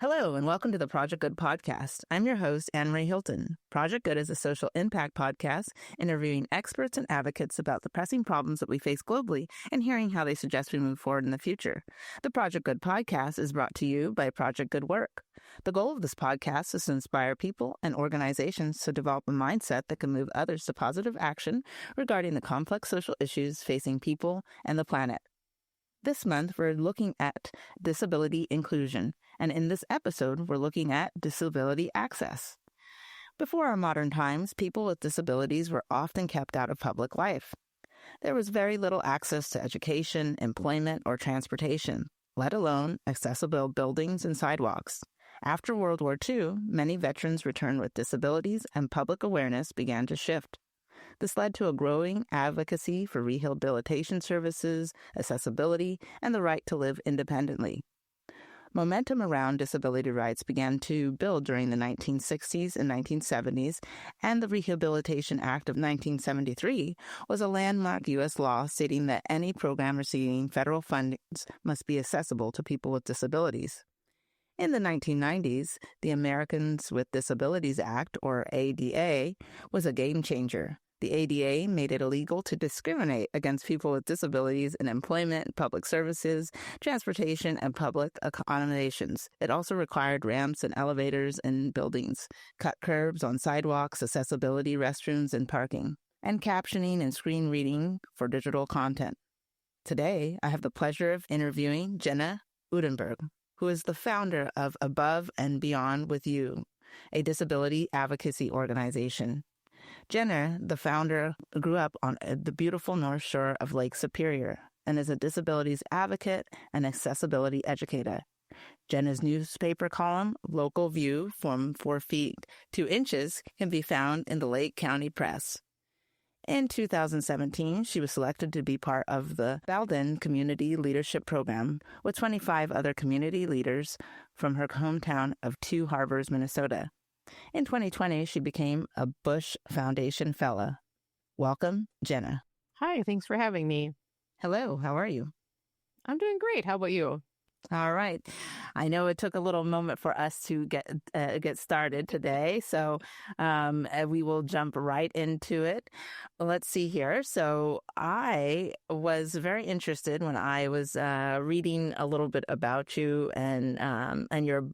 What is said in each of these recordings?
Hello, and welcome to the Project Good podcast. I'm your host, Annmarie Hylton. Project Good is a social impact podcast interviewing experts and advocates about the pressing problems that we face globally and hearing how they suggest we move forward in the future. The Project Good podcast is brought to you by Project Good Work. The goal of this podcast is to inspire people and organizations to develop a mindset that can move others to positive action regarding the complex social issues facing people and the planet. This month, we're looking at disability inclusion, and in this episode, we're looking at disability access. Before our modern times, people with disabilities were often kept out of public life. There was very little access to education, employment, or transportation, let alone accessible buildings and sidewalks. After World War II, many veterans returned with disabilities, and public awareness began to shift. This led to a growing advocacy for rehabilitation services, accessibility, and the right to live independently. Momentum around disability rights began to build during the 1960s and 1970s, and the Rehabilitation Act of 1973 was a landmark U.S. law stating that any program receiving federal funding must be accessible to people with disabilities. In the 1990s, the Americans with Disabilities Act, or ADA, was a game changer. The ADA made it illegal to discriminate against people with disabilities in employment, public services, transportation, and public accommodations. It also required ramps and elevators in buildings, cut curbs on sidewalks, accessibility restrooms and parking, and captioning and screen reading for digital content. Today, I have the pleasure of interviewing Jenna Udenberg, who is the founder of Above and Beyond with You, a disability advocacy organization. Jenna, the founder, grew up on the beautiful North Shore of Lake Superior and is a disabilities advocate and accessibility educator. Jenna's newspaper column, Local View from 4 feet 2 inches, can be found in the Lake County Press. In 2017, she was selected to be part of the Belden Community Leadership Program with 25 other community leaders from her hometown of Two Harbors, Minnesota. In 2020, she became a Bush Foundation Fellow. Welcome, Jenna. Hi, thanks for having me. Hello, how are you? I'm doing great. How about you? All right. I know it took a little moment for us to get started today, so we will jump right into it. Let's see here. So I was very interested when I was reading a little bit about you, and your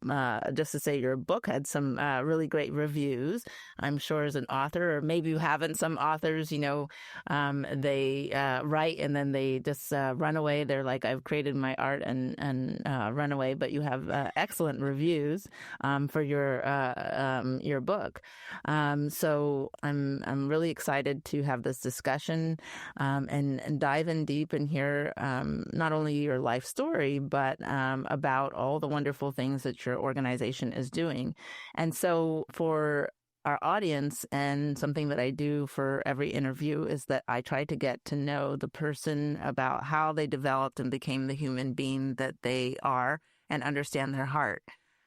just to say your book had some really great reviews. I'm sure as an author, or maybe you haven't. Some authors, they write and then they just run away. They're like, I've created my art and run away, but you have excellent reviews for your book. So I'm really excited to have this discussion and dive in deep and hear not only your life story, but about all the wonderful things that your organization is doing. And so for our audience, and something that I do for every interview is that I try to get to know the person about how they developed and became the human being that they are and understand their heart.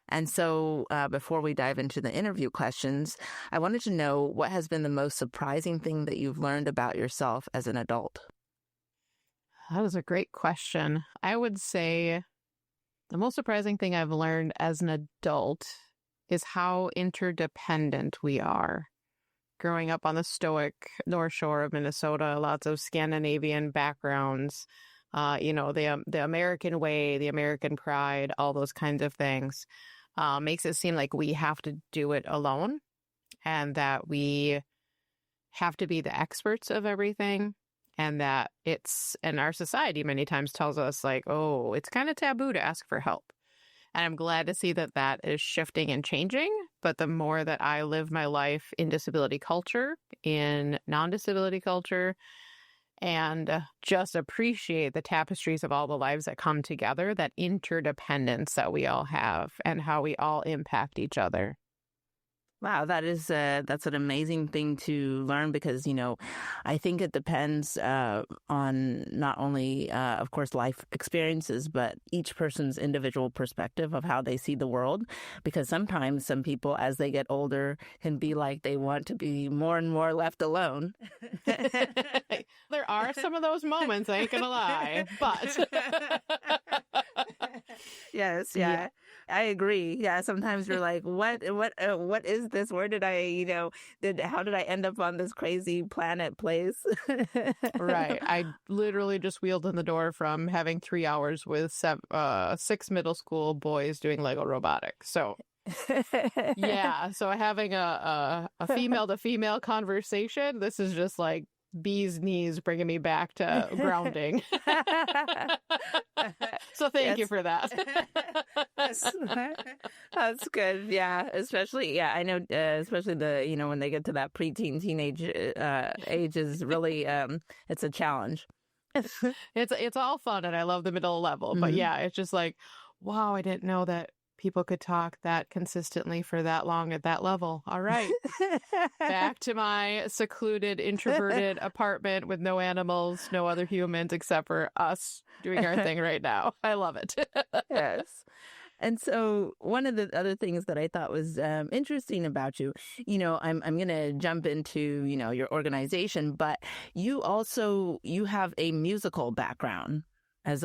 And so before we dive into the interview questions, I wanted to know what has been the most surprising thing that you've learned about yourself as an adult? That was a great question. I would say the most surprising thing I've learned as an adult is how interdependent we are. Growing up on the stoic North Shore of Minnesota, lots of Scandinavian backgrounds, the American way, the American pride, all those kinds of things, makes it seem like we have to do it alone and that we have to be the experts of everything, and that and our society many times tells us like, oh, it's kind of taboo to ask for help. And I'm glad to see that that is shifting and changing. But the more that I live my life in disability culture, in non-disability culture, and just appreciate the tapestries of all the lives that come together, that interdependence that we all have and how we all impact each other. Wow, that's an amazing thing to learn because, I think it depends on not only, of course, life experiences, but each person's individual perspective of how they see the world. Because sometimes some people, as they get older, can be like they want to be more and more left alone. There are some of those moments, I ain't gonna lie, but... Yes, yeah. I agree. Yeah, sometimes you're like, what is this? Where did how did I end up on this crazy planet place? Right. I literally just wheeled in the door from having 3 hours with 6 middle school boys doing Lego robotics. So yeah, so having a female to female conversation, this is just like bee's knees bringing me back to grounding. So thank you for that. That's good. Yeah, especially I know especially when they get to that preteen teenage age is really it's a challenge. It's all fun and I love the middle level, but yeah, it's just like, wow, I didn't know that people could talk that consistently for that long at that level. All right. Back to my secluded, introverted apartment with no animals, no other humans except for us doing our thing right now. I love it. Yes. And so one of the other things that I thought was interesting about you, I'm going to jump into, your organization, but you have a musical background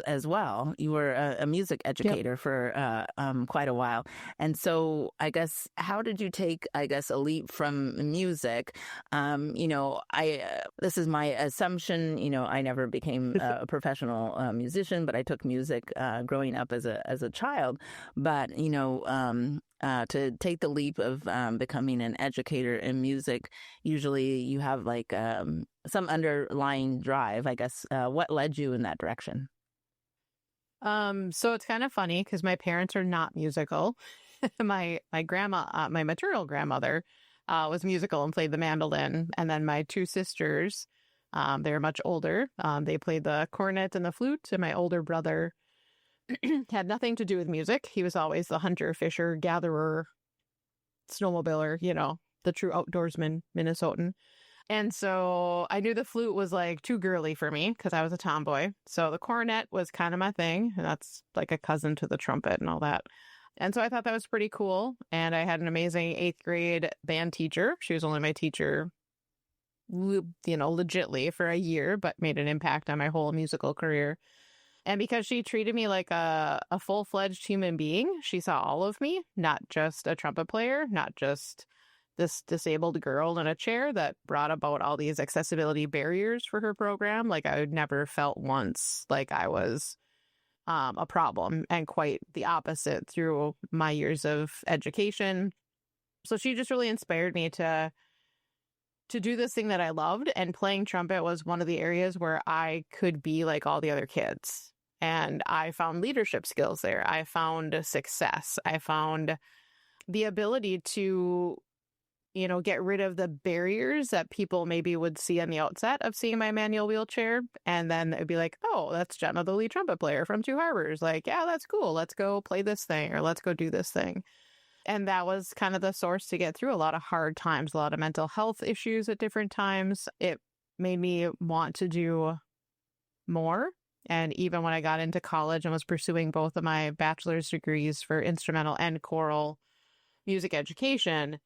as well. You were a music educator for quite a while. And so I guess, how did you take, a leap from music? This is my assumption, I never became a professional musician, but I took music growing up as a child. But, to take the leap of becoming an educator in music, usually you have some underlying drive, I guess. What led you in that direction? So it's kind of funny because my parents are not musical. My grandma, my maternal grandmother, was musical and played the mandolin. And then my two sisters, they were much older. They played the cornet and the flute. And my older brother had nothing to do with music. He was always the hunter, fisher, gatherer, snowmobiler, the true outdoorsman, Minnesotan. And so I knew the flute was too girly for me because I was a tomboy. So the cornet was kind of my thing. And that's like a cousin to the trumpet and all that. And so I thought that was pretty cool. And I had an amazing 8th grade band teacher. She was only my teacher, legitly for a year, but made an impact on my whole musical career. And because she treated me like a full-fledged human being, she saw all of me, not just a trumpet player, not just this disabled girl in a chair that brought about all these accessibility barriers for her program. I had never felt once like I was a problem, and quite the opposite through my years of education. So she just really inspired me to do this thing that I loved, and playing trumpet was one of the areas where I could be like all the other kids. And I found leadership skills there. I found success. I found the ability to get rid of the barriers that people maybe would see on the outset of seeing my manual wheelchair. And then it'd be like, oh, that's Jenna, the lead trumpet player from Two Harbors. Yeah, that's cool. Let's go play this thing, or let's go do this thing. And that was kind of the source to get through a lot of hard times, a lot of mental health issues at different times. It made me want to do more. And even when I got into college and was pursuing both of my bachelor's degrees for instrumental and choral music education,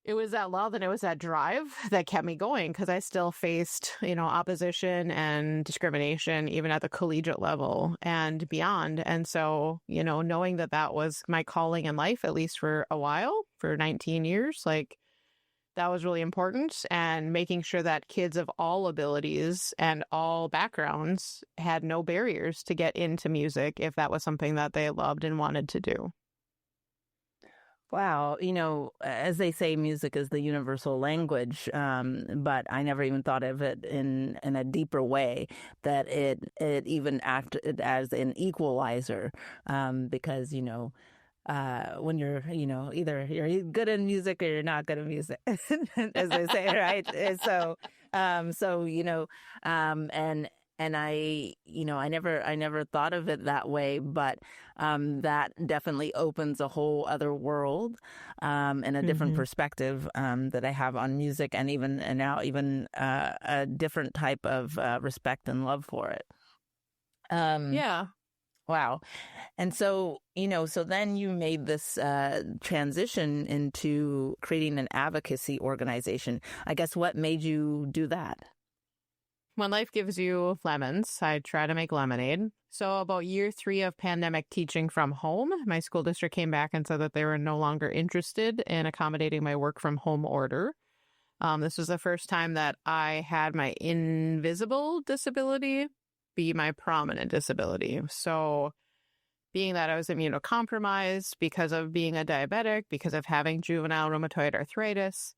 it was that love and it was that drive that kept me going, because I still faced, opposition and discrimination, even at the collegiate level and beyond. And so, knowing that that was my calling in life, at least for a while, for 19 years, that was really important. And making sure that kids of all abilities and all backgrounds had no barriers to get into music if that was something that they loved and wanted to do. Wow. As they say, music is the universal language, but I never even thought of it in a deeper way, that it even acted as an equalizer, because, when you're, either you're good in music or you're not good in music, as they say, right? And I never thought of it that way, but that definitely opens a whole other world and a different perspective that I have on music, and now a different type of respect and love for it. Yeah. Wow. And so, so then you made this transition into creating an advocacy organization. I guess what made you do that? when life gives you lemons, I try to make lemonade. So about year 3 of pandemic teaching from home, my school district came back and said that they were no longer interested in accommodating my work from home order. This was the first time that I had my invisible disability be my prominent disability. So being that I was immunocompromised because of being a diabetic, because of having juvenile rheumatoid arthritis,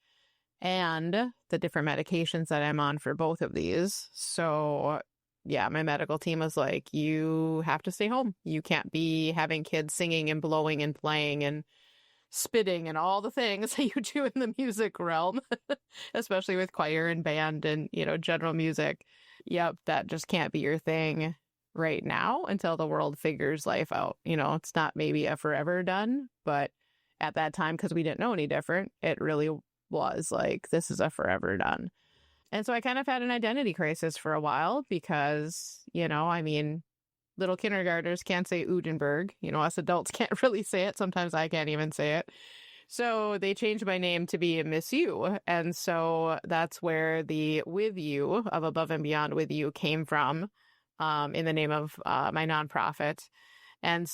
and the different medications that I'm on for both of these. So yeah, my medical team was like, you have to stay home. You can't be having kids singing and blowing and playing and spitting and all the things that you do in the music realm, especially with choir and band and, general music. Yep, that just can't be your thing right now until the world figures life out. It's not maybe a forever done, but at that time, because we didn't know any different, it really was like, this is a forever done. And so I kind of had an identity crisis for a while because, little kindergartners can't say Udenberg. Us adults can't really say it. Sometimes I can't even say it. So they changed my name to be Miss You. And so that's where the With You of Above and Beyond With You came from, in the name of my nonprofit. And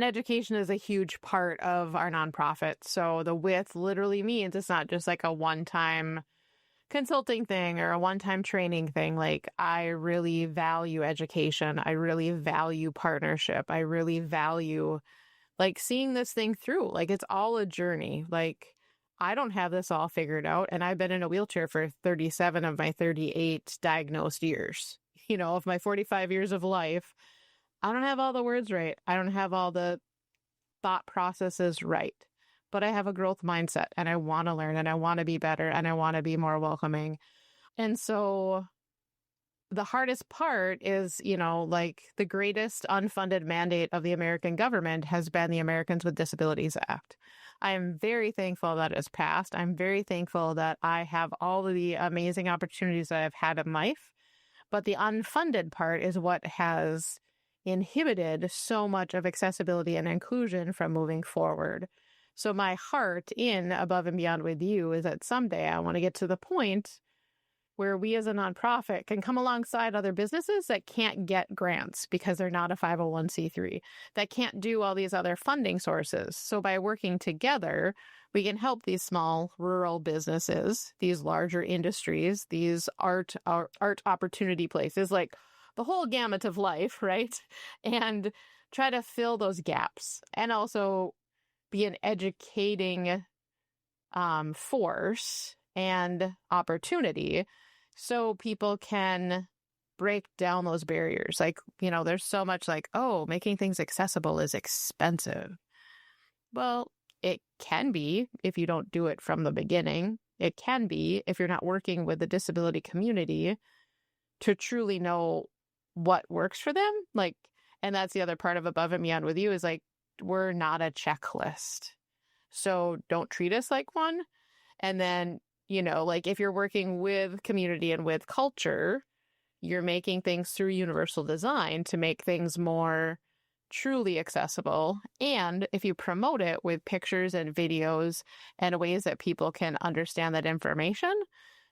education is a huge part of our nonprofit. So the with literally means it's not just like a one-time consulting thing or a one-time training thing. Like, I really value education. I really value partnership. I really value like seeing this thing through. Like, it's all a journey. Like, I don't have this all figured out. And I've been in a wheelchair for 37 of my 38 diagnosed years. Of my 45 years of life, I don't have all the words right. I don't have all the thought processes right. But I have a growth mindset and I want to learn and I want to be better and I want to be more welcoming. And so the hardest part is, like the greatest unfunded mandate of the American government has been the Americans with Disabilities Act. I am very thankful that it's passed. I'm very thankful that I have all of the amazing opportunities that I've had in life. But the unfunded part is what has inhibited so much of accessibility and inclusion from moving forward. So my heart in Above and Beyond With You is that someday I want to get to the point where we as a nonprofit can come alongside other businesses that can't get grants because they're not a 501c3, that can't do all these other funding sources. So by working together, we can help these small rural businesses, these larger industries, these art opportunity places, like the whole gamut of life, right? And try to fill those gaps and also be an educating force and opportunity so people can break down those barriers. Like, there's so much like, oh, making things accessible is expensive. Well, it can be if you don't do it from the beginning. It can be if you're not working with the disability community to truly know what works for them. Like, and that's the other part of Above and Beyond With You is like, we're not a checklist. So don't treat us like one. And then, like if you're working with community and with culture, you're making things through universal design to make things more truly accessible. And if you promote it with pictures and videos and ways that people can understand that information,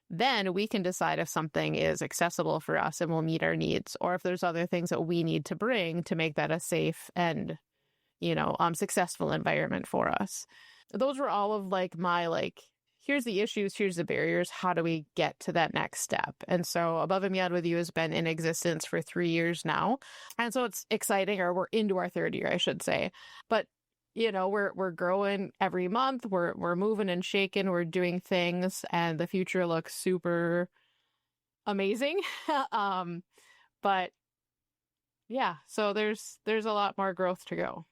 then we can decide if something is accessible for us and will meet our needs, or if there's other things that we need to bring to make that a safe and, successful environment for us. Those were all of like my here's the issues, here's the barriers, how do we get to that next step? And so Above and Beyond With You has been in existence for 3 years now. And so it's exciting, or we're into our 3rd year, I should say. But, we're growing every month, we're moving and shaking, we're doing things, and the future looks super amazing. But yeah, so there's a lot more growth to go.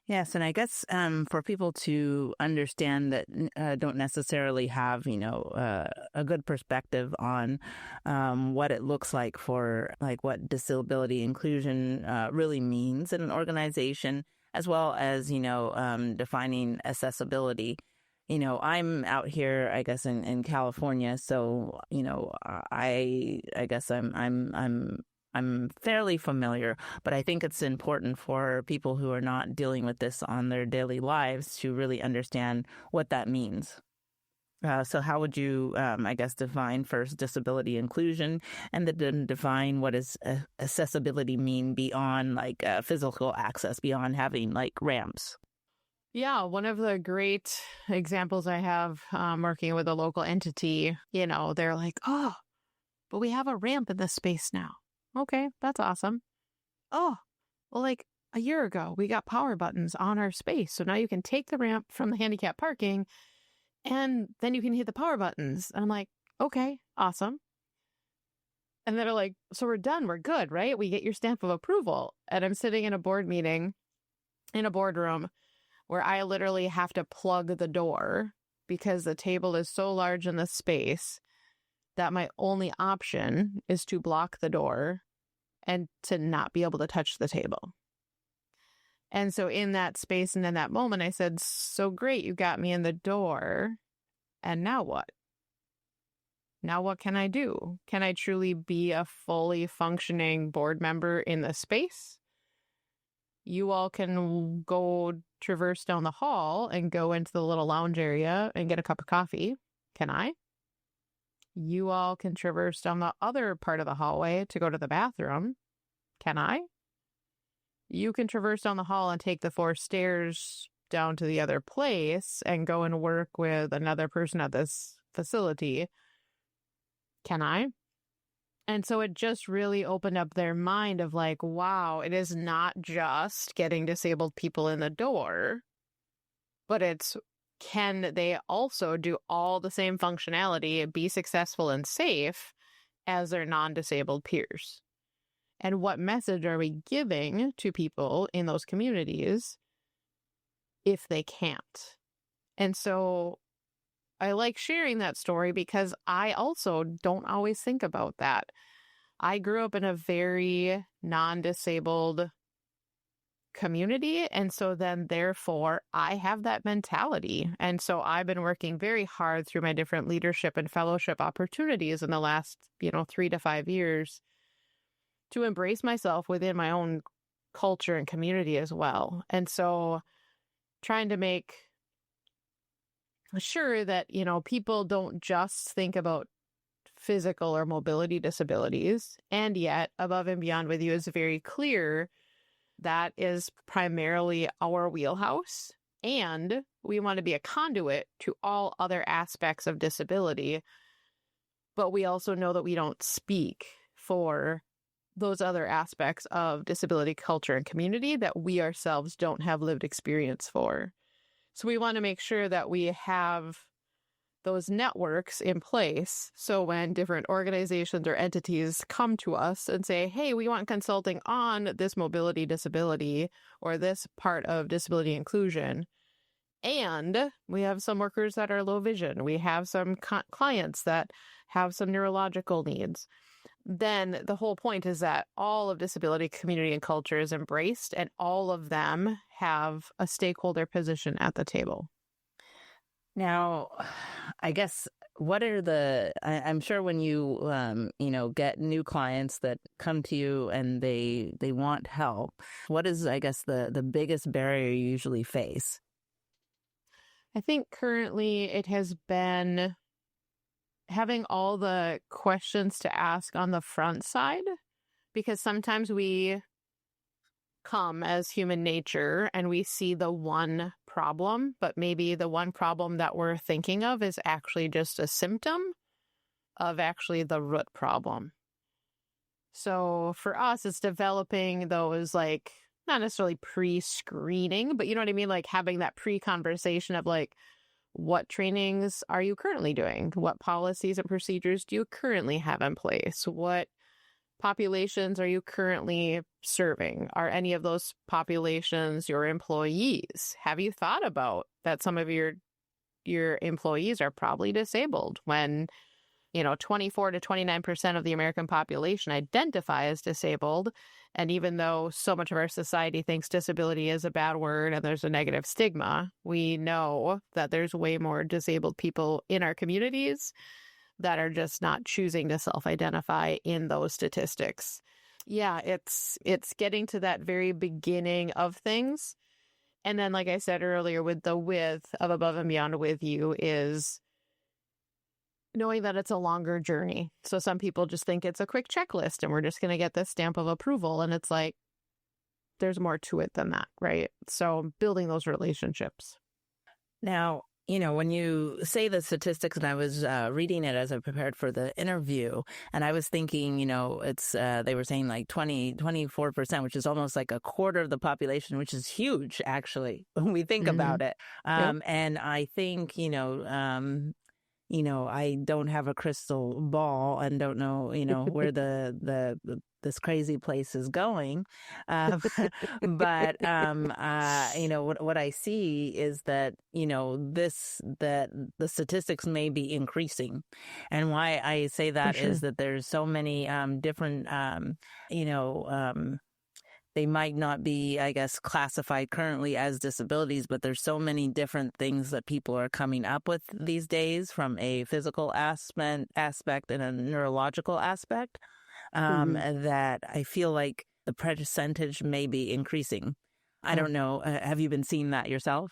Yes, and I guess for people to understand that don't necessarily have, a good perspective on what it looks like for what disability inclusion really means in an organization, as well as, defining accessibility. I'm out here, I guess, in California, so I guess I'm fairly familiar, but I think it's important for people who are not dealing with this on their daily lives to really understand what that means. So how would you, I guess, define first disability inclusion, and then define what does accessibility mean beyond like physical access, beyond having like ramps? Yeah, one of the great examples I have working with a local entity, they're like, oh, but we have a ramp in this space now. Okay, that's awesome. Oh, well, like a year ago, we got power buttons on our space. So now you can take the ramp from the handicap parking and then you can hit the power buttons. And I'm like, okay, awesome. And they're like, so we're done. We're good, right? We get your stamp of approval. And I'm sitting in a board meeting in a boardroom where I literally have to plug the door because the table is so large in the space that my only option is to block the door and to not be able to touch the table. And so in that space and in that moment, I said, so great, you got me in the door. And now what? Now what can I do? Can I truly be a fully functioning board member in the space? You all can go traverse down the hall and go into the little lounge area and get a cup of coffee. Can I? You all can traverse down the other part of the hallway to go to the bathroom. Can I? You can traverse down the hall and take the 4 stairs down to the other place and go and work with another person at this facility. Can I? And so it just really opened up their mind of like, wow, it is not just getting disabled people in the door, but it's, can they also do all the same functionality, be successful and safe as their non-disabled peers? And what message are we giving to people in those communities if they can't? And so I like sharing that story because I also don't always think about that. I grew up in a very non-disabled community. And so then therefore I have that mentality. And so I've been working very hard through my different leadership and fellowship opportunities in the last, 3 to 5 years to embrace myself within my own culture and community as well. And so trying to make sure that, people don't just think about physical or mobility disabilities. And yet, Above and Beyond with You is very clear that is primarily our wheelhouse. And we want to be a conduit to all other aspects of disability. But we also know that we don't speak for those other aspects of disability culture and community that we ourselves don't have lived experience for. So we want to make sure that we have those networks in place. So when different organizations or entities come to us and say, hey, we want consulting on this mobility disability or this part of disability inclusion, and we have some workers that are low vision, we have some clients that have some neurological needs, then the whole point is that all of disability community and culture is embraced and all of them have a stakeholder position at the table. Now, I guess, what are I'm sure when you, get new clients that come to you and they want help, what is, I guess, the biggest barrier you usually face? I think currently it has been having all the questions to ask on the front side, because sometimes we come as human nature and we see the one problem, but maybe the one problem that we're thinking of is actually just a symptom of actually the root problem. So for us, it's developing those, like, not necessarily pre-screening, but you know what I mean? Like having that pre-conversation of like, what trainings are you currently doing? What policies and procedures do you currently have in place? What populations are you currently serving? Are any of those populations your employees? Have you thought about that some of your employees are probably disabled when, 24 to 29% of the American population identify as disabled? And even though so much of our society thinks disability is a bad word and there's a negative stigma, we know that there's way more disabled people in our communities that are just not choosing to self-identify in those statistics. Yeah, it's getting to that very beginning of things. And then, like I said earlier, with the width of Above and Beyond with You is knowing that it's a longer journey. So some people just think it's a quick checklist and we're just going to get this stamp of approval. And it's like, there's more to it than that, right? So building those relationships. Now, when you say the statistics, and I was reading it as I prepared for the interview, and I was thinking, it's they were saying like 24%, which is almost like a quarter of the population, which is huge, actually, when we think about it. Yep. And I think, I don't have a crystal ball and don't know, where this crazy place is going. But, what I see is that, that the statistics may be increasing. And why I say that is that there's so many different, they might not be, I guess, classified currently as disabilities, but there's so many different things that people are coming up with these days from a physical aspect and a neurological aspect, that I feel like the percentage may be increasing. I don't know. Have you been seeing that yourself?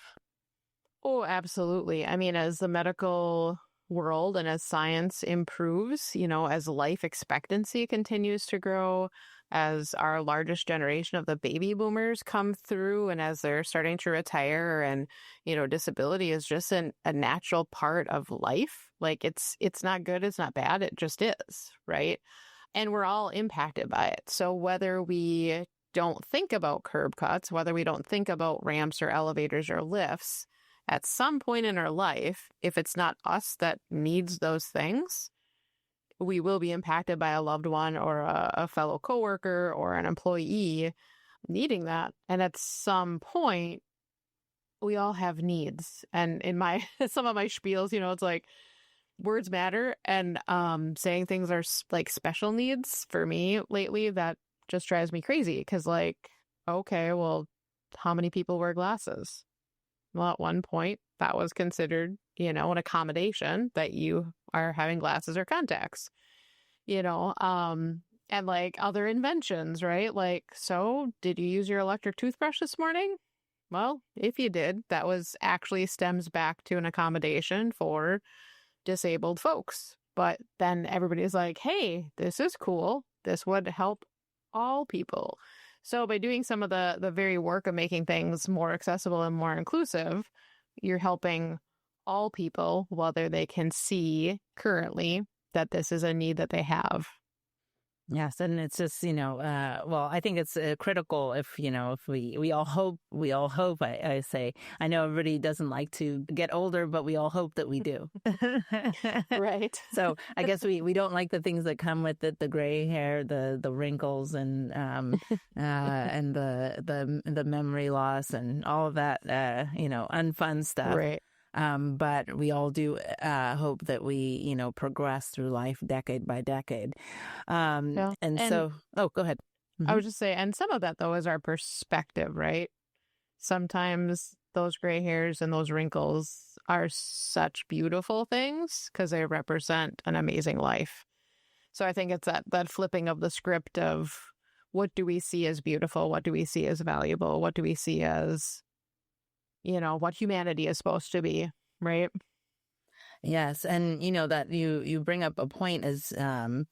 Oh, absolutely. I mean, as the medical world and as science improves, as life expectancy continues to grow, as our largest generation of the baby boomers come through and as they're starting to retire, and, disability is just a natural part of life. Like it's not good, it's not bad, it just is, right? And we're all impacted by it. So whether we don't think about curb cuts, whether we don't think about ramps or elevators or lifts, at some point in our life, if it's not us that needs those things, we will be impacted by a loved one or a fellow coworker or an employee needing that. And at some point, we all have needs. And in some of my spiels, it's like words matter. And saying things are like special needs for me lately, that just drives me crazy. Because okay, well, how many people wear glasses? Well, at one point, that was considered, an accommodation that you are having glasses or contacts, and other inventions, right? So did you use your electric toothbrush this morning? Well, if you did, that was actually stems back to an accommodation for disabled folks. But then everybody's like, hey, this is cool. This would help all people. So by doing some of the very work of making things more accessible and more inclusive, you're helping all people, whether they can see currently that this is a need that they have. Yes, and it's just, I think it's critical if we all hope, I say. I know everybody doesn't like to get older, but we all hope that we do. Right. So I guess we don't like the things that come with it, the gray hair, the wrinkles, and and the memory loss and all of that, unfun stuff. Right. But we all do hope that we, progress through life decade by decade. Yeah. And so, go ahead. I would just say, and some of that, though, is our perspective, right? Sometimes those gray hairs and those wrinkles are such beautiful things because they represent an amazing life. So I think it's that flipping of the script of what do we see as beautiful? What do we see as valuable? What do we see as what humanity is supposed to be, right? Yes, and that you bring up a point from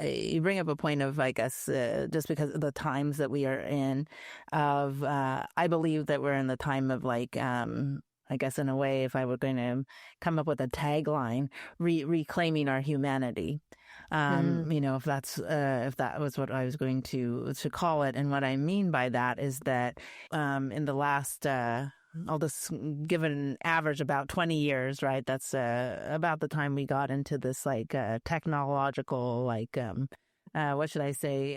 you bring up a point of, I guess, just because of the times that we are in, of I believe that we're in the time of I guess in a way, if I were going to come up with a tagline, reclaiming our humanity. If that was what I was going to call it. And what I mean by that is that in the last, I'll just give it an average about 20 years, right? That's about the time we got into this technological, what should I say?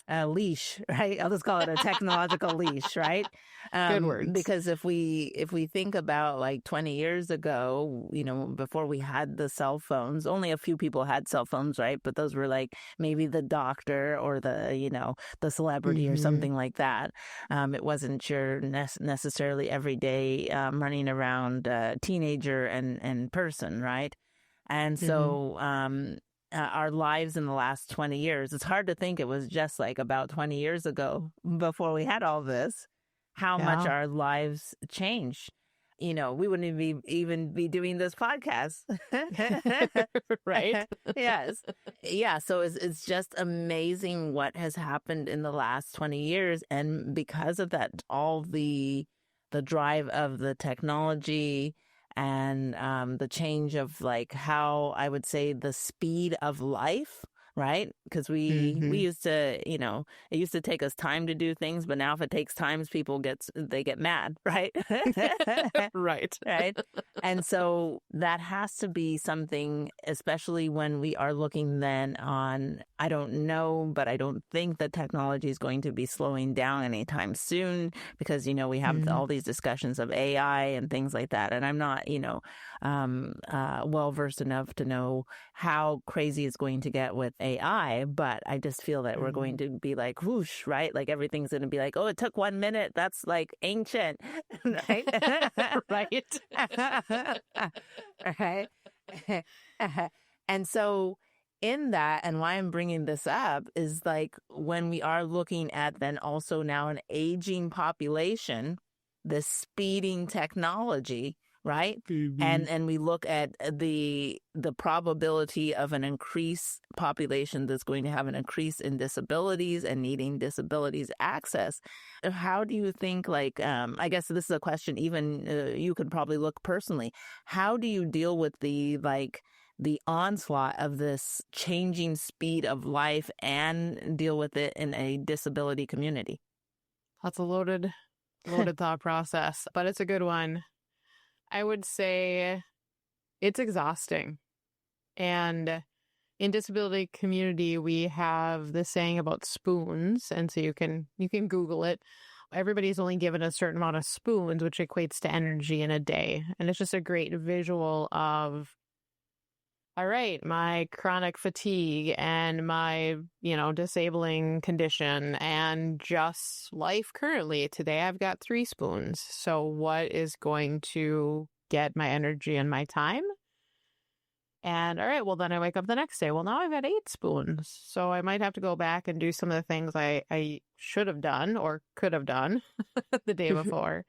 A leash, right? I'll just call it a technological leash, right? Good words. Because if we think about 20 years ago, before we had the cell phones, only a few people had cell phones, right? But those were maybe the doctor or the celebrity or something like that. It wasn't your necessarily everyday running around teenager and person, right? And so, our lives in the last 20 years, it's hard to think it was just about 20 years ago before we had all this, how much our lives changed. we wouldn't even be doing this podcast. Right. Yes. Yeah. So it's just amazing what has happened in the last 20 years. And because of that, all the drive of the technology and the change of like how I would say the speed of life, right? Because we used to, it used to take us time to do things, but now if it takes time, they get mad, right? Right. Right. And so that has to be something, especially when we are looking then on, I don't know, but I don't think that technology is going to be slowing down anytime soon because, we have all these discussions of AI and things like that. And I'm not, well versed enough to know how crazy it's going to get with AI, but I just feel that we're going to be like whoosh, right? Like everything's going to be like, oh, it took 1 minute. That's like ancient, right? Right. Right. And so in that, and why I'm bringing this up is like when we are looking at then also now an aging population, the speeding technology, right? And we look at the probability of an increased population that's going to have an increase in disabilities and needing disabilities access. How do you think, like, I guess this is a question even you could probably look personally. How do you deal with the onslaught of this changing speed of life and deal with it in a disability community? That's a loaded thought process, but it's a good one. I would say it's exhausting. And in disability community, we have this saying about spoons. And so you can Google it. Everybody's only given a certain amount of spoons, which equates to energy in a day. And it's just a great visual of, all right, my chronic fatigue and my, disabling condition and just life currently. Today I've got 3 spoons. So what is going to get my energy and my time? And all right, well, then I wake up the next day. Well, now I've had 8 spoons. So I might have to go back and do some of the things I should have done or could have done the day before.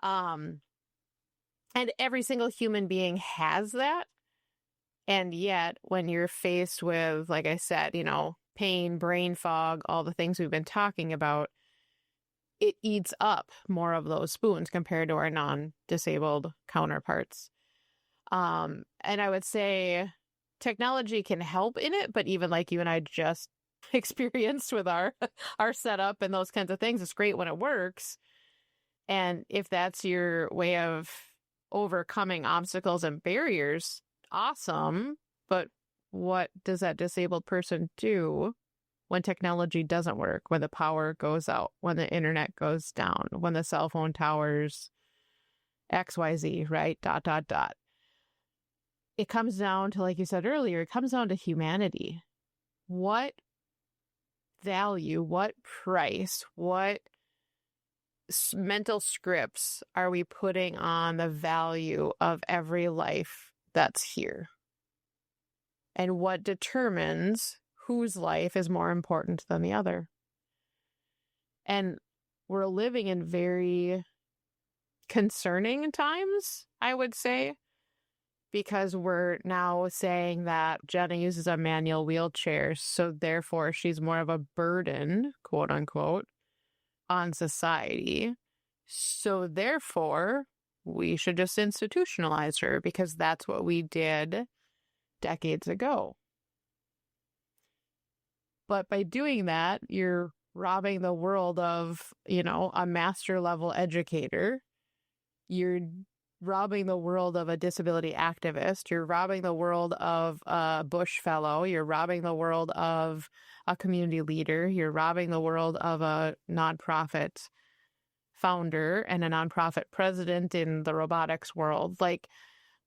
And every single human being has that. And yet, when you're faced with, like I said, pain, brain fog, all the things we've been talking about, it eats up more of those spoons compared to our non-disabled counterparts. And I would say technology can help in it, but even like you and I just experienced with our setup and those kinds of things, it's great when it works. And if that's your way of overcoming obstacles and barriers, awesome. But what does that disabled person do when technology doesn't work, when the power goes out, when the internet goes down, when the cell phone towers XYZ, right? ... It comes down to, like you said earlier, it comes down to humanity. What value, what price, what mental scripts are we putting on the value of every life that's here? And what determines whose life is more important than the other? And we're living in very concerning times, I would say, because we're now saying that Jenna uses a manual wheelchair, so therefore she's more of a burden, quote unquote, on society. So therefore, we should just institutionalize her because that's what we did decades ago. But by doing that, you're robbing the world of, a master level educator. You're robbing the world of a disability activist. You're robbing the world of a Bush fellow. You're robbing the world of a community leader. You're robbing the world of a nonprofit founder and a nonprofit president in the robotics world. Like,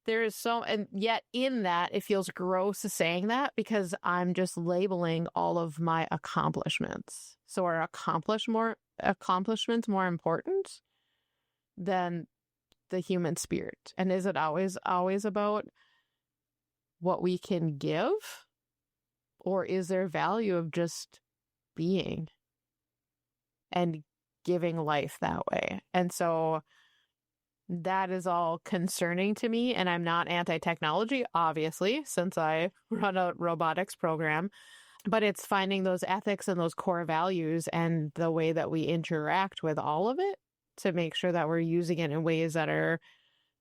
there is and yet in that, it feels gross saying that because I'm just labeling all of my accomplishments. So are accomplishments more important than the human spirit? And is it always about what we can give? Or is there value of just being and giving life that way? And so That is all concerning to me. And I'm not anti-technology, obviously, since I run a robotics program. But it's finding those ethics and those core values and the way that we interact with all of it to make sure that we're using it in ways that are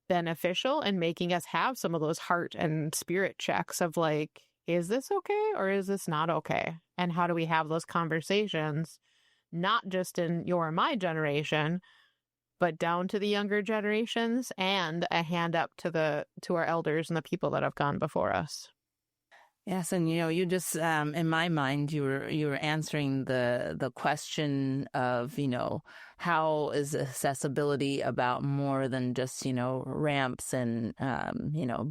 beneficial and making us have some of those heart and spirit checks of like, is this okay or is this not okay? And how do we have those conversations, not just in your or my generation, but down to the younger generations, and a hand up to our elders and the people that have gone before us. Yes, and you just in my mind you were answering the question of how is accessibility about more than just ramps and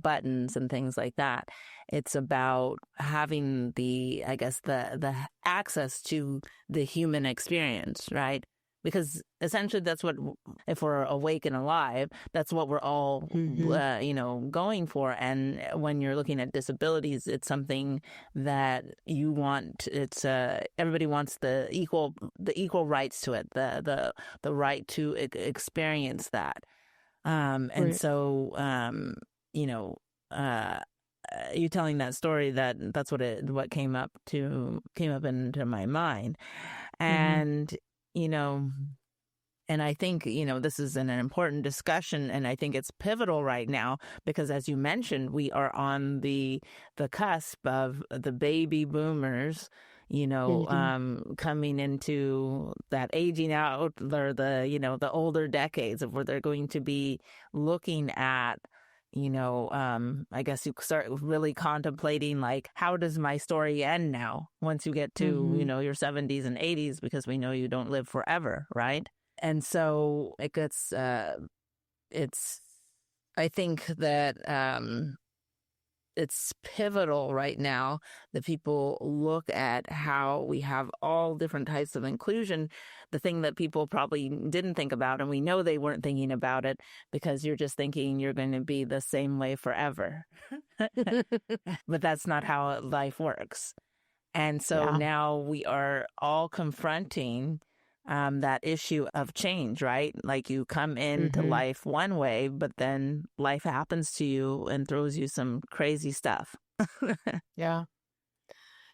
buttons and things like that. It's about having the the access to the human experience, right? Because essentially that's what, if we're awake and alive, that's what we're all, going for. And when you're looking at disabilities, it's something that you want. It's everybody wants the equal rights to it, the right to experience that. And Right. so, you telling that story, that's what came up into my mind. And and I think, this is an important discussion, and I think it's pivotal right now because, as you mentioned, we are on the cusp of the baby boomers, coming into that aging out, or the older decades of where they're going to be looking at, I guess you start really contemplating, like, how does my story end now once you get to, your 70s and 80s, because we know you don't live forever, right? And so it gets, I think that it's pivotal right now that people look at how we have all different types of inclusion. The thing that people probably didn't think about, and we know they weren't thinking about it because you're just thinking you're going to be the same way forever. But that's not how life works. And so now we are all confronting that issue of change, right? Like, you come into life one way, but then life happens to you and throws you some crazy stuff. Yeah.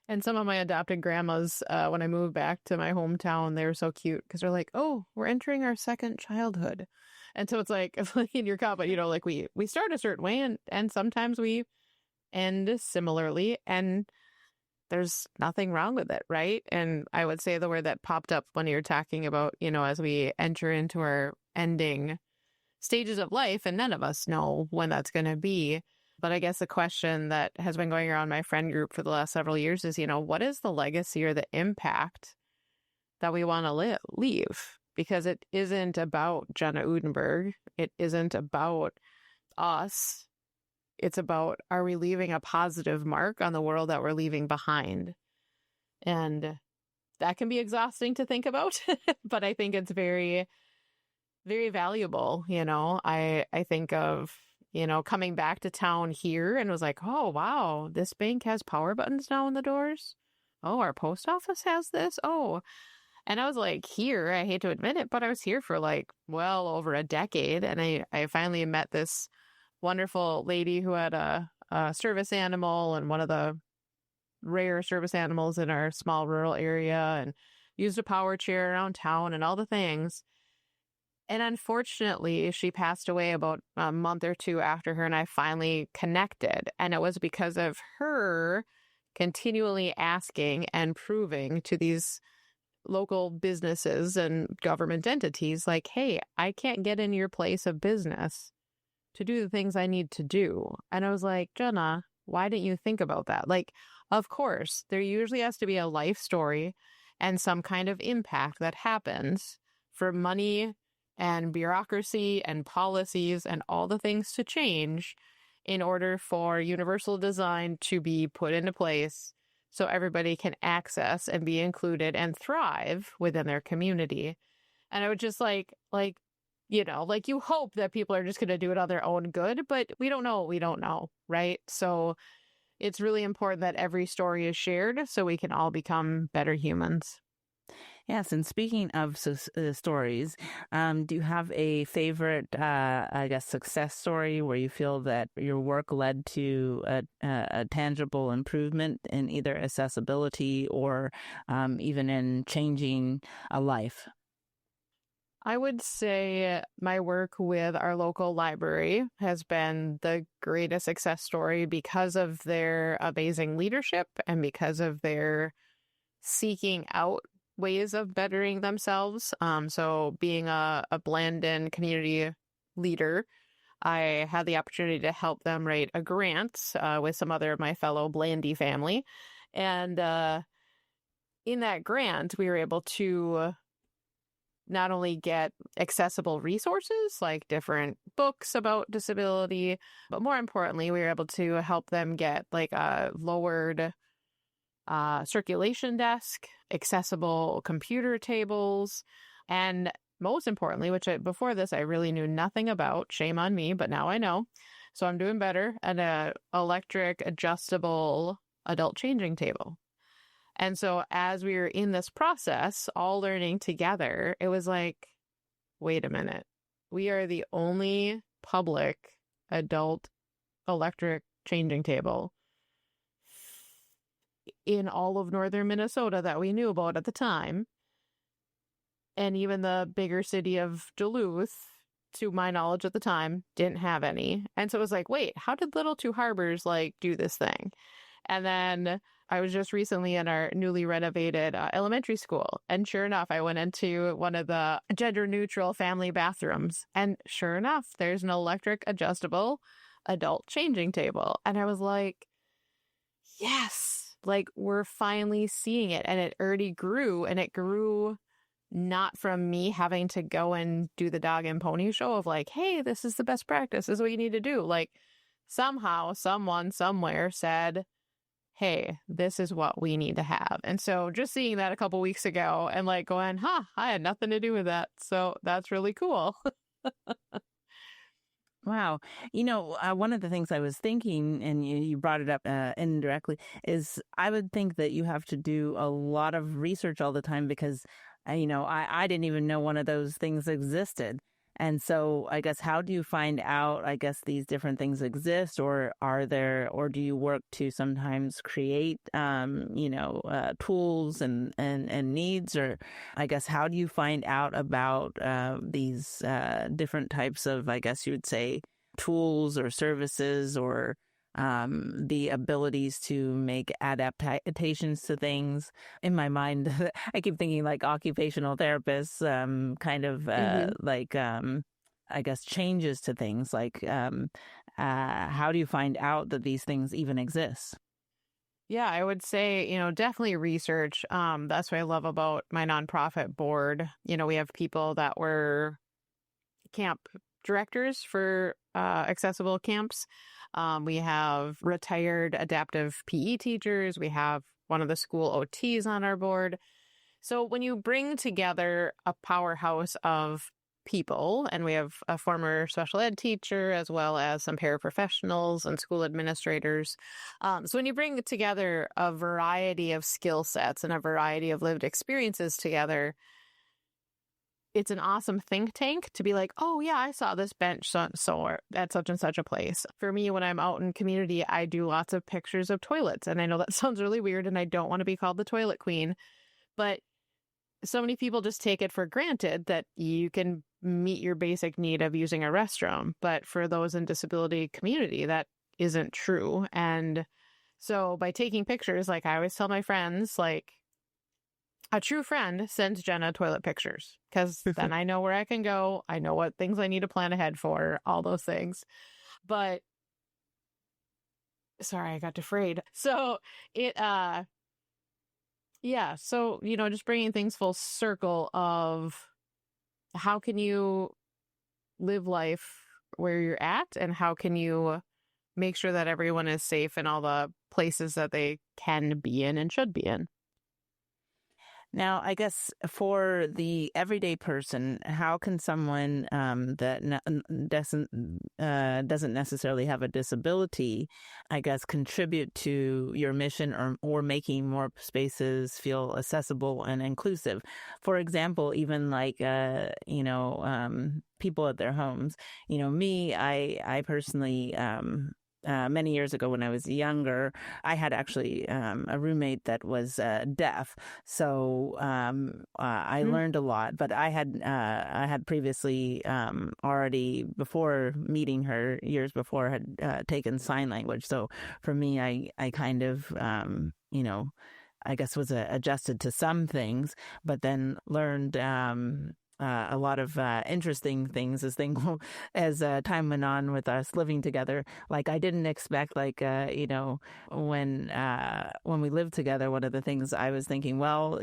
And some of my adopted grandmas, when I moved back to my hometown, they were so cute because they're like, "Oh, we're entering our second childhood." And so it's like in your comment, like we start a certain way, and sometimes we end similarly, and there's nothing wrong with it, right? And I would say the word that popped up when you're talking about, as we enter into our ending stages of life, and none of us know when that's going to be. But I guess the question that has been going around my friend group for the last several years is, what is the legacy or the impact that we want to leave? Because it isn't about Jenna Udenberg. It isn't about us. It's about, are we leaving a positive mark on the world that we're leaving behind? And that can be exhausting to think about, but I think it's very, very valuable. I think of, coming back to town here and was like, oh, wow, this bank has power buttons now in the doors. Oh, our post office has this. Oh, and I was like, here, I hate to admit it, but I was here for like well over a decade. And I finally met this wonderful lady who had a service animal, and one of the rare service animals in our small rural area, and used a power chair around town and all the things. And unfortunately, she passed away about a month or two after her and I finally connected. And it was because of her continually asking and proving to these local businesses and government entities, like, hey, I can't get in your place of business to do the things I need to do. And I was like, Jenna, why didn't you think about that? Like, of course, there usually has to be a life story and some kind of impact that happens for money and bureaucracy and policies and all the things to change in order for universal design to be put into place so everybody can access and be included and thrive within their community. And I would just like you hope that people are just going to do it on their own good, but we don't know what we don't know, right? So it's really important that every story is shared so we can all become better humans. Yes, and speaking of stories, do you have a favorite, I guess, success story where you feel that your work led to a tangible improvement in either accessibility or even in changing a life? I would say my work with our local library has been the greatest success story because of their amazing leadership and because of their seeking out ways of bettering themselves. So being a Blandon community leader, I had the opportunity to help them write a grant with some other of my fellow Blandy family. And in that grant, we were able to not only get accessible resources like different books about disability, but more importantly, we were able to help them get like a lowered circulation desk, accessible computer tables, and most importantly, before this I really knew nothing about, shame on me, but now I know. So I'm doing better, an electric adjustable adult changing table. And so as we were in this process, all learning together, it was like, wait a minute. We are the only public adult electric changing table in all of northern Minnesota that we knew about at the time. And even the bigger city of Duluth, to my knowledge at the time, didn't have any. And so it was like, wait, how did Little Two Harbors like do this thing? And then I was just recently in our newly renovated elementary school. And sure enough, I went into one of the gender neutral family bathrooms. And sure enough, there's an electric adjustable adult changing table. And I was like, yes, like we're finally seeing it. And it already grew, and it grew not from me having to go and do the dog and pony show of like, hey, this is the best practice. This is what you need to do. Like somehow, someone, somewhere said, hey, this is what we need to have. And so just seeing that a couple weeks ago and like going, I had nothing to do with that. So that's really cool. Wow. One of the things I was thinking, and you brought it up indirectly, is I would think that you have to do a lot of research all the time because, I didn't even know one of those things existed. And so I guess, how do you find out, I guess, these different things exist, or or do you work to sometimes create, tools and needs, or I guess, how do you find out about these different types of, I guess you would say, tools or services, or the abilities to make adaptations to things? In my mind, I keep thinking like occupational therapists, I guess, changes to things. Like, how do you find out that these things even exist? Yeah, I would say, definitely research. That's what I love about my nonprofit board. We have people that were camp directors for accessible camps. We have retired adaptive PE teachers. We have one of the school OTs on our board. So when you bring together a powerhouse of people, and we have a former special ed teacher as well as some paraprofessionals and school administrators. So when you bring together a variety of skill sets and a variety of lived experiences together, it's an awesome think tank to be like, oh yeah, I saw this bench so at such and such a place. For me, when I'm out in community, I do lots of pictures of toilets. And I know that sounds really weird and I don't want to be called the toilet queen, but so many people just take it for granted that you can meet your basic need of using a restroom. But for those in disability community, that isn't true. And so by taking pictures, like I always tell my friends, like, a true friend sends Jenna toilet pictures because then I know where I can go. I know what things I need to plan ahead for, all those things. But sorry, I got defrayed. So so, just bringing things full circle of how can you live life where you're at, and how can you make sure that everyone is safe in all the places that they can be in and should be in. Now, I guess for the everyday person, how can someone that doesn't necessarily have a disability, I guess, contribute to your mission or making more spaces feel accessible and inclusive? For example, even like people at their homes. Me, I personally. Many years ago when I was younger, I had actually a roommate that was deaf. So I learned a lot, but I had previously already before meeting her years before had taken sign language. So for me, I kind of I guess was adjusted to some things, but then learned a lot of interesting things as time went on with us living together. Like I didn't expect, when we lived together, one of the things I was thinking, well,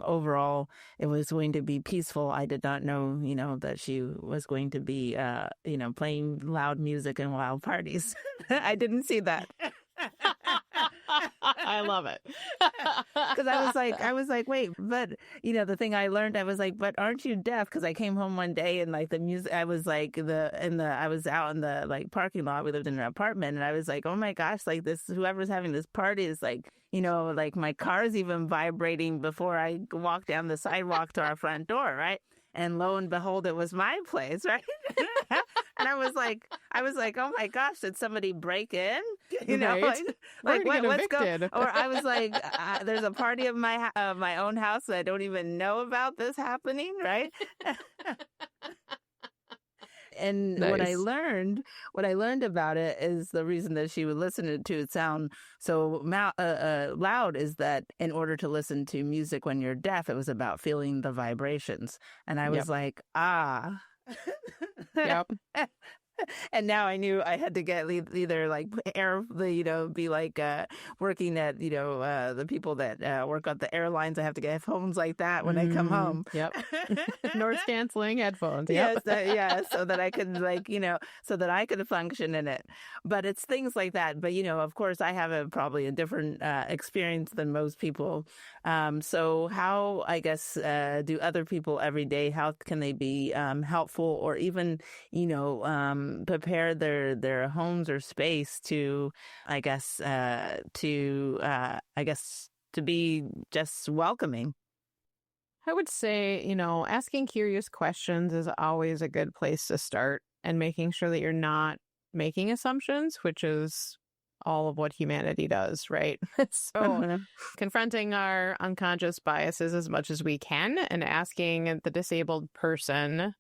overall it was going to be peaceful. I did not know, that she was going to be, playing loud music and wild parties. I didn't see that. I love it. Because I was like, wait, but the thing I learned, I was like, but aren't you deaf? Because I came home one day and like the music, I was like I was out in the like parking lot. We lived in an apartment, and I was like, oh my gosh, like whoever's having this party is like, like my car's even vibrating before I walk down the sidewalk to our front door, right? And lo and behold, it was my place, right? And I was like, oh my gosh, did somebody break in? Right. What's going? Or I was like, there's a party of my own house that I don't even know about this happening, right? And nice. what I learned about it is the reason that she would listen to it sound so loud is that in order to listen to music when you're deaf, it was about feeling the vibrations. And I was like, ah. Yep. And now I knew I had to get either like be like working at, the people that work at the airlines. I have to get phones like that when I come home. Yep. Noise canceling headphones. Yep. Yes. So that I could so that I could function in it. But it's things like that. But, of course, I have probably a different experience than most people. So how, I guess, do other people every day, how can they be helpful or even, prepare their homes or space to, to be just welcoming? I would say, asking curious questions is always a good place to start, and making sure that you're not making assumptions, which is all of what humanity does, right? So confronting our unconscious biases as much as we can and asking the disabled person,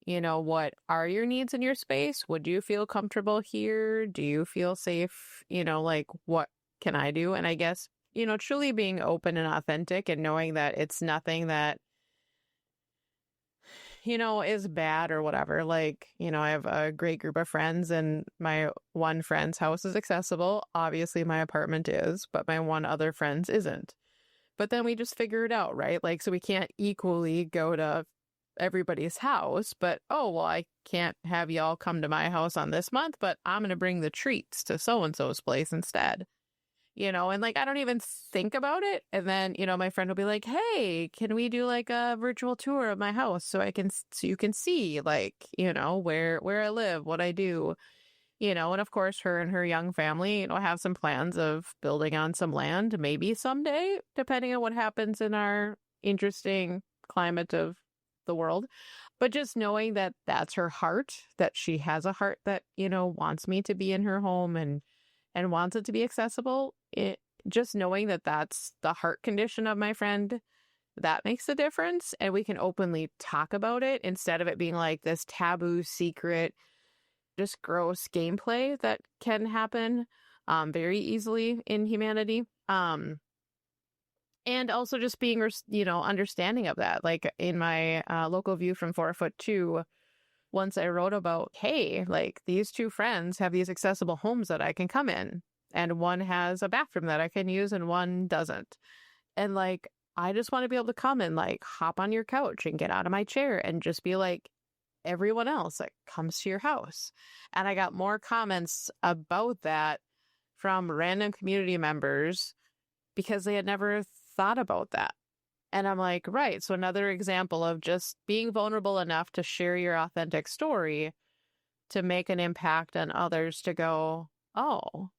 what are your needs in your space? Would you feel comfortable here? Do you feel safe? Like, what can I do? And I guess, truly being open and authentic and knowing that it's nothing that, is bad or whatever. Like, I have a great group of friends, and my one friend's house is accessible. Obviously, my apartment is, but my one other friend's isn't. But then we just figure it out, right? Like, so we can't equally go to everybody's house, but I can't have y'all come to my house on this month, but I'm going to bring the treats to so-and-so's place instead, and like, I don't even think about it. And then, my friend will be like, hey, can we do like a virtual tour of my house so you can see like, where I live, what I do, and of course her and her young family, have some plans of building on some land, maybe someday, depending on what happens in our interesting climate of the world. But just knowing that that's her heart, that she has a heart that, wants me to be in her home and wants it to be accessible, just knowing that that's the heart condition of my friend, that makes a difference. And we can openly talk about it instead of it being like this taboo secret, just gross gameplay that can happen very easily in humanity. And also just being, understanding of that. Like in my local view from 4'2", once I wrote about, hey, like these two friends have these accessible homes that I can come in, and one has a bathroom that I can use and one doesn't. And like, I just want to be able to come and like hop on your couch and get out of my chair and just be like everyone else that comes to your house. And I got more comments about that from random community members because they had never thought about that. And I'm like, right. So another example of just being vulnerable enough to share your authentic story to make an impact on others to go, oh.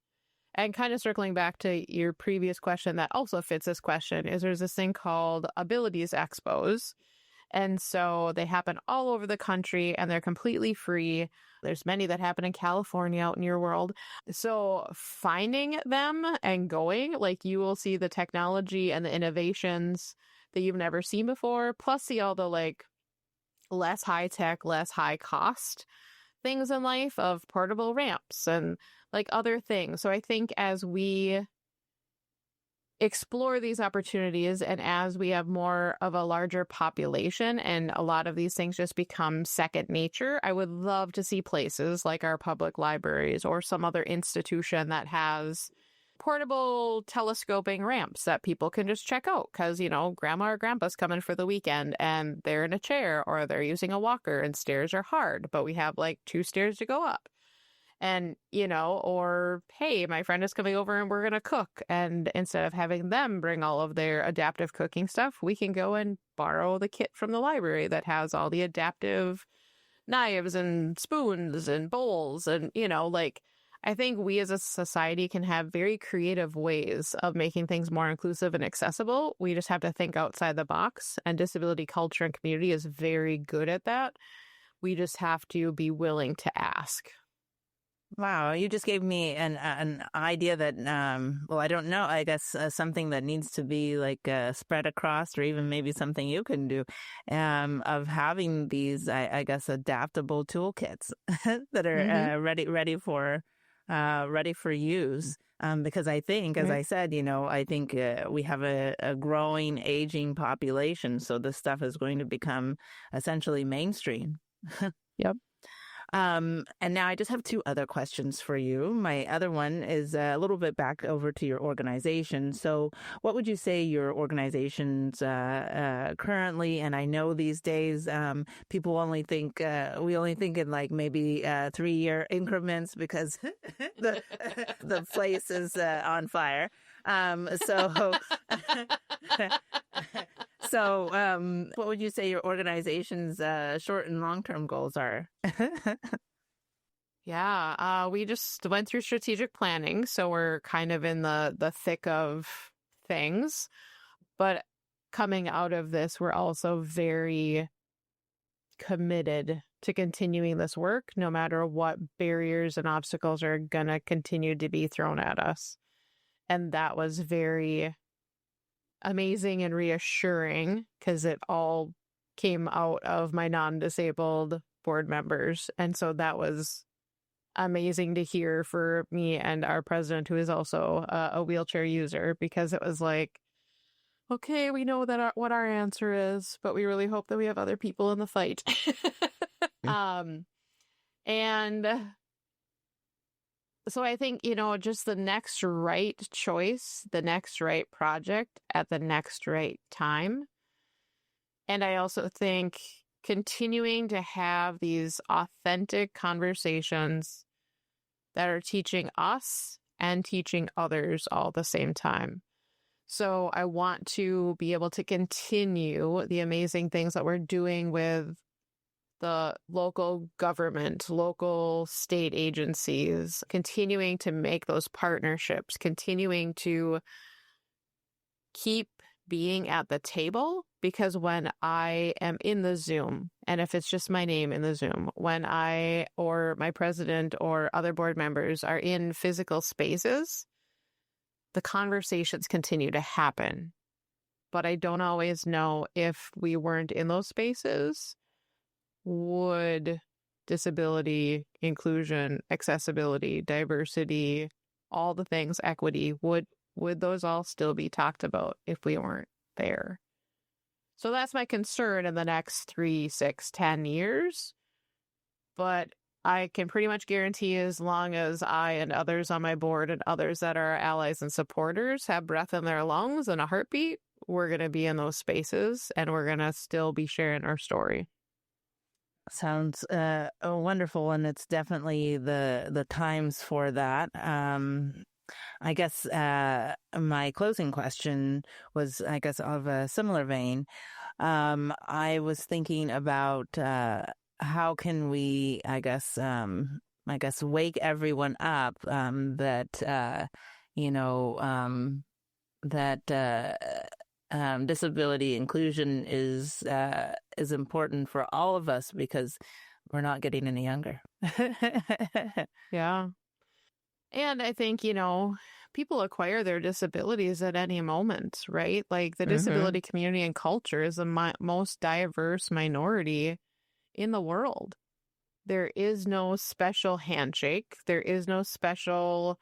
And kind of circling back to your previous question that also fits this question is there's this thing called Abilities Expos. And so they happen all over the country and they're completely free. There's many that happen in California out in your world. So finding them and going, like you will see the technology and the innovations that you've never seen before, plus see all the like less high tech, less high cost things in life of portable ramps and like other things. So I think as we explore these opportunities and as we have more of a larger population and a lot of these things just become second nature, I would love to see places like our public libraries or some other institution that has portable telescoping ramps that people can just check out because, you know, grandma or grandpa's coming for the weekend and they're in a chair or they're using a walker and stairs are hard, but we have like 2 stairs to go up. And, you know, or, hey, my friend is coming over and we're going to cook. And instead of having them bring all of their adaptive cooking stuff, we can go and borrow the kit from the library that has all the adaptive knives and spoons and bowls. And, you know, like, I think we as a society can have very creative ways of making things more inclusive and accessible. We just have to think outside the box. And disability culture and community is very good at that. We just have to be willing to ask. Wow, you just gave me an idea that, well, I don't know, I guess something that needs to be like spread across or even maybe something you can do of having these, I guess, adaptable toolkits that are ready for use. Because I think, as I said, you know, I think we have a growing, aging population. So this stuff is going to become essentially mainstream. Yep. And now I just have 2 other questions for you. My other one is a little bit back over to your organization. So what would you say your organization's currently, and I know these days people only think, we only think in like maybe 3-year increments because the place is on fire. So what would you say your organization's short and long-term goals are? Yeah, we just went through strategic planning, so we're kind of in the thick of things. But coming out of this, we're also very committed to continuing this work, no matter what barriers and obstacles are going to continue to be thrown at us. And that was very amazing and reassuring because it all came out of my non-disabled board members. And so that was amazing to hear for me and our president, who is also a wheelchair user, because it was like, okay, we know that what our answer is, but we really hope that we have other people in the fight. And so I think, you know, just the next right choice, the next right project at the next right time. And I also think continuing to have these authentic conversations that are teaching us and teaching others all at the same time. So I want to be able to continue the amazing things that we're doing with the local government, local state agencies, continuing to make those partnerships, continuing to keep being at the table. Because when I am in the Zoom, and if it's just my name in the Zoom, when I or my president or other board members are in physical spaces, the conversations continue to happen. But I don't always know if we weren't in those spaces, would disability, inclusion, accessibility, diversity, all the things, equity, would those all still be talked about if we weren't there? So that's my concern in the next 3, 6, 10 years. But I can pretty much guarantee as long as I and others on my board and others that are allies and supporters have breath in their lungs and a heartbeat, we're going to be in those spaces and we're going to still be sharing our story. Sounds wonderful, and it's definitely the times for that. I guess my closing question was, I guess, of a similar vein. I was thinking about how can we, I guess, wake everyone up that you know that disability inclusion is important for all of us because we're not getting any younger. Yeah. And I think, people acquire their disabilities at any moment, right? Like the disability community and culture is the most diverse minority in the world. There is no special handshake. There is no special,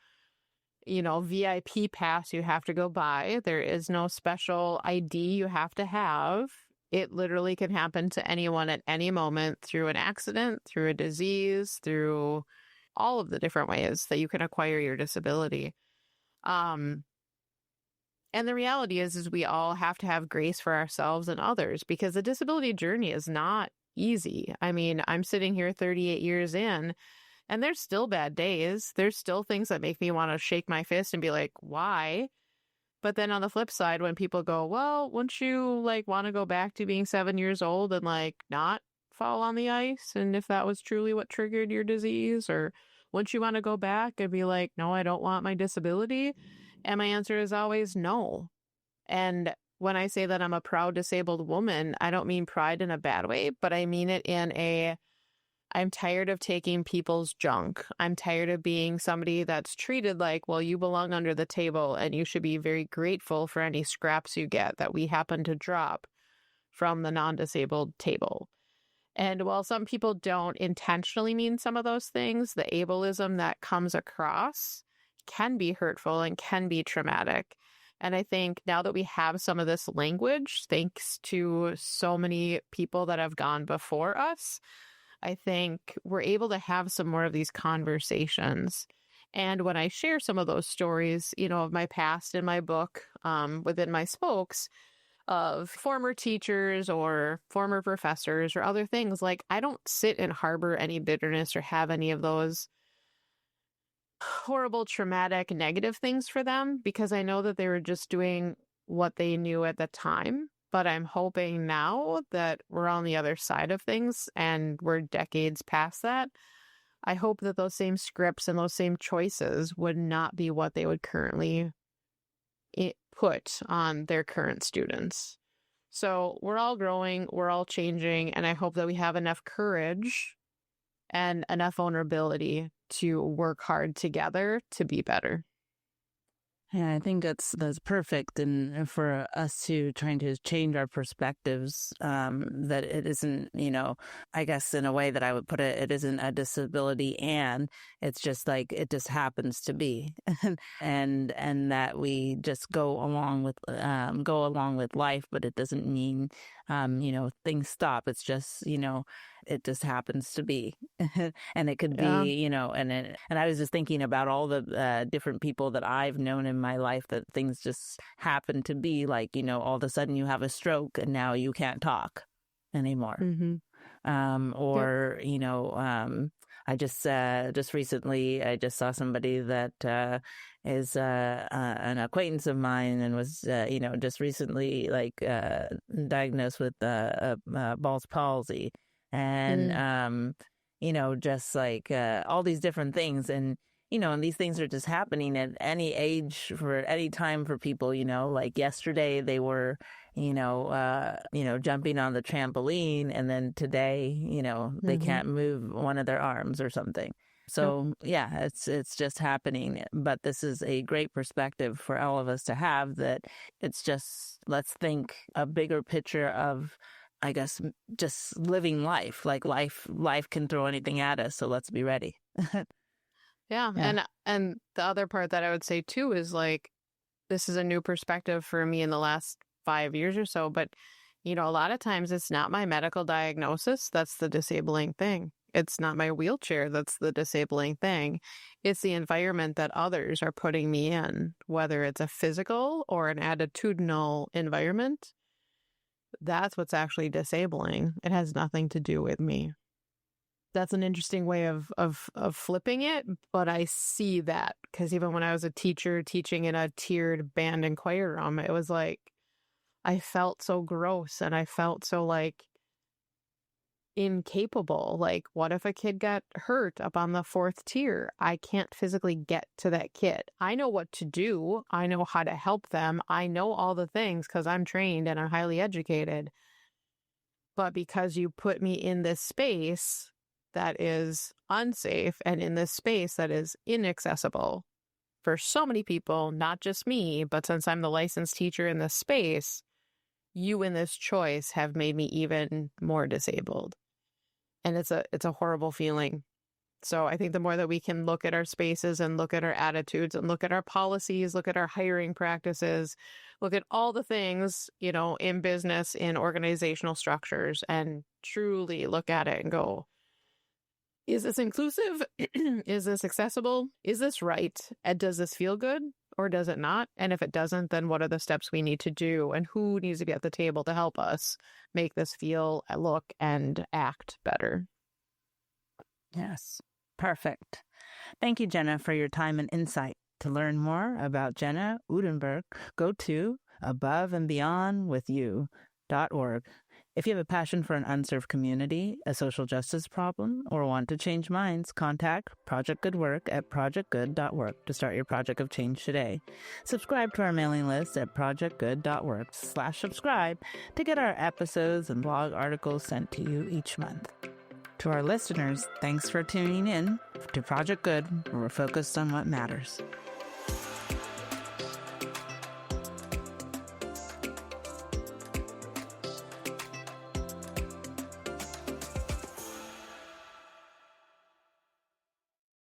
VIP pass you have to go buy. There is no special ID you have to have. It literally can happen to anyone at any moment through an accident, through a disease, through all of the different ways that you can acquire your disability. And the reality is we all have to have grace for ourselves and others because the disability journey is not easy. I mean, I'm sitting here 38 years in, and there's still bad days. There's still things that make me want to shake my fist and be like, why? But then on the flip side, when people go, well, wouldn't you want to go back to being 7 years old and not fall on the ice? And if that was truly what triggered your disease, or wouldn't you want to go back and be like, no, I don't want my disability? And my answer is always no. And when I say that I'm a proud disabled woman, I don't mean pride in a bad way, but I mean it in I'm tired of taking people's junk. I'm tired of being somebody that's treated like, well, you belong under the table and you should be very grateful for any scraps you get that we happen to drop from the non-disabled table. And while some people don't intentionally mean some of those things, the ableism that comes across can be hurtful and can be traumatic. And I think now that we have some of this language, thanks to so many people that have gone before us, I think we're able to have some more of these conversations. And when I share some of those stories, of my past in my book, within my spokes, of former teachers or former professors or other things, I don't sit and harbor any bitterness or have any of those horrible, traumatic, negative things for them because I know that they were just doing what they knew at the time. But I'm hoping now that we're on the other side of things and we're decades past that. I hope that those same scripts and those same choices would not be what they would currently put on their current students. So we're all growing, we're all changing, and I hope that we have enough courage and enough vulnerability to work hard together to be better. Yeah, I think that's perfect, and for us to trying to change our perspectives, that it isn't, I guess in a way that I would put it, it isn't a disability, and it's just it just happens to be, and that we just go along with life, but it doesn't mean, things stop. It's just, it just happens to be, and it could be, and I was just thinking about all the different people that I've known in my life that things just happen to be all of a sudden you have a stroke and now you can't talk anymore. I just recently I just saw somebody that is an acquaintance of mine and was just recently diagnosed with Bell's palsy. And, just all these different things. And, and these things are just happening at any age for any time for people, yesterday they were, jumping on the trampoline. And then today, they can't move one of their arms or something. So, yeah, it's just happening. But this is a great perspective for all of us to have, that it's just, let's think a bigger picture of, I guess, just living life. Life can throw anything at us, so let's be ready. Yeah. And the other part that I would say too is this is a new perspective for me in the last 5 years or so, but a lot of times it's not my medical diagnosis that's the disabling thing. It's not my wheelchair that's the disabling thing. It's the environment that others are putting me in, whether it's a physical or an attitudinal environment. That's what's actually disabling. It has nothing to do with me. that's an interesting way of flipping it, but I see that because even when I was a teacher teaching in a tiered band and choir room, it was like I felt so gross and I felt so like incapable. Like, what if a kid got hurt up on the 4th tier? I can't physically get to that kid. I know what to do. I know how to help them. I know all the things because I'm trained and I'm highly educated. But because you put me in this space that is unsafe and in this space that is inaccessible for so many people, not just me, but since I'm the licensed teacher in this space, you in this choice have made me even more disabled. And it's a horrible feeling. So I think the more that we can look at our spaces and look at our attitudes and look at our policies, look at our hiring practices, look at all the things, in business, in organizational structures, and truly look at it and go, is this inclusive? Is this accessible? Is this right? And does this feel good or does it not? And if it doesn't, then what are the steps we need to do? And who needs to be at the table to help us make this feel, look, and act better? Yes. Perfect. Thank you, Jenna, for your time and insight. To learn more about Jenna Udenberg, go to aboveandbeyondwithyou.org. If you have a passion for an unserved community, a social justice problem, or want to change minds, contact Project Good Work at projectgood.org to start your project of change today. Subscribe to our mailing list at projectgood.org/subscribe to get our episodes and blog articles sent to you each month. To our listeners, thanks for tuning in to Project Good, where we're focused on what matters.